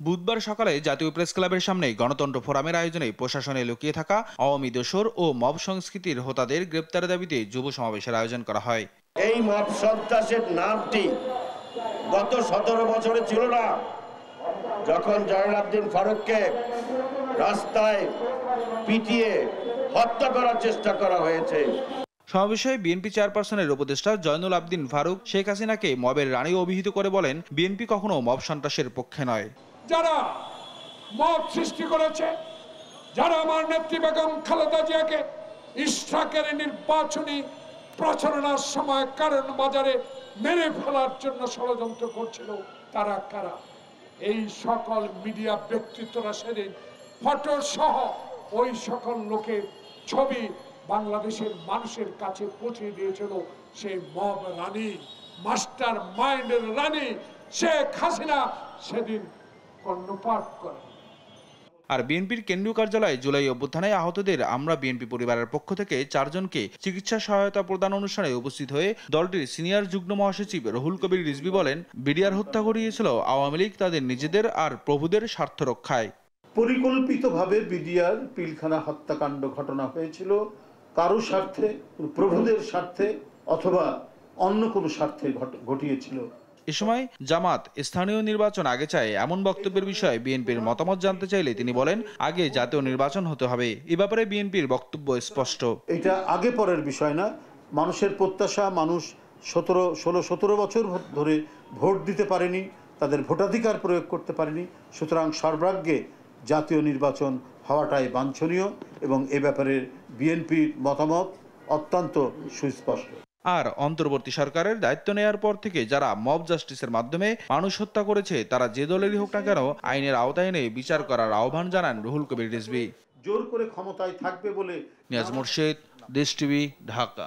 বুধবার সকালে জাতীয় প্রেস ক্লাবের সামনে গণতন্ত্র ফোরামের আয়োজনে প্রশাসনে লুকিয়ে থাকা আওয়ামী দোসর ও মব সংস্কৃতির হোতাদের গ্রেপ্তারের দাবিতে যুব সমাবেশের আয়োজন করা হয়। এই মব সন্ত্রাসের নামটি গত 17 বছরে ছিল না, যখন জয়নুল আবদিন ফারুককে রাস্তায় পিটিয়ে হত্যা করার চেষ্টা করা হয়েছে। সমাবেশে বিএনপি চেয়ারপারসনের উপদেষ্টা জয়নুল আবদিন ফারুক শেখ হাসিনাকে মবের রানী অভিহিত করে বলেন, বিএনপি কখনো মব সন্ত্রাসের পক্ষে নয়। যারা মব সৃষ্টি করেছে, যারা আমার নেত্রী বেগম খালেদা জিয়াকে ইশরাকের নির্বাচনী প্রচারণার সময় কারণ বাজারে মেরে ফেলার জন্য ষড়যন্ত্র করছিল, তারা কারা? এই সকল মিডিয়া ব্যক্তিত্বরা সেদিন ফটো সহ ওই সকল লোকের ছবি বাংলাদেশের মানুষের কাছে পৌঁছে দিয়েছিল। সেই মব রানী, মাস্টার মাইন্ডের রানী শেখ হাসিনা সেদিন কর্ণপাত করে। আর বিএনপির কেন্দ্রীয় কার্যালয়ে জুলাই অভ্যুত্থানে আহতদের আমরা বিএনপি পরিবারের পক্ষ থেকে 4 জনকে চিকিৎসা সহায়তা প্রদান অনুষ্ঠানে উপস্থিত হয়ে দলটির সিনিয়র যুগ্ম মহাসচিব রুহুল কবির রিজভী বলেন, বিডিআর হত্যা ঘটিয়েছিল আওয়ামী লীগ তাদের নিজেদের আর প্রভুদের স্বার্থ রক্ষায়। পরিকল্পিতভাবে বিডিআর পিলখানা হত্যাকাণ্ড ঘটনা হয়েছিল কারো স্বার্থে, প্রভুদের স্বার্থে অথবা অন্য কোনো স্বার্থে ঘটিয়েছিল। এ সময় জামাত স্থানীয় নির্বাচন আগে চায় এমন বক্তব্যের বিষয়ে বিএনপির মতামত জানতে চাইলে তিনি বলেন, আগে জাতীয় নির্বাচন হতে হবে। এ ব্যাপারে বিএনপির বক্তব্য স্পষ্ট। এটা আগে পরের বিষয় না। মানুষের প্রত্যাশা, মানুষ 16-17 বছর ধরে ভোট দিতে পারেনি, তাদের ভোটাধিকার প্রয়োগ করতে পারেনি। সুতরাং সর্বাগ্রে জাতীয় নির্বাচন হওয়াটাই বাঞ্ছনীয় এবং এ ব্যাপারে বিএনপির মতামত অত্যন্ত সুস্পষ্ট। আর অন্তর্বর্তী সরকারের দায়িত্ব নেওয়ার পর থেকে যারা মব জাস্টিসের মাধ্যমে মানুষ হত্যা করেছে, তারা যে দলেরই হোক না কেন আইনের আওতায় এনে বিচার করার আহ্বান জানান রুহুল কবির রিজভী। জোর করে ক্ষমতায় থাকবে বলে। নিয়াজ মুর্শিদ, দেশ টিভি, ঢাকা।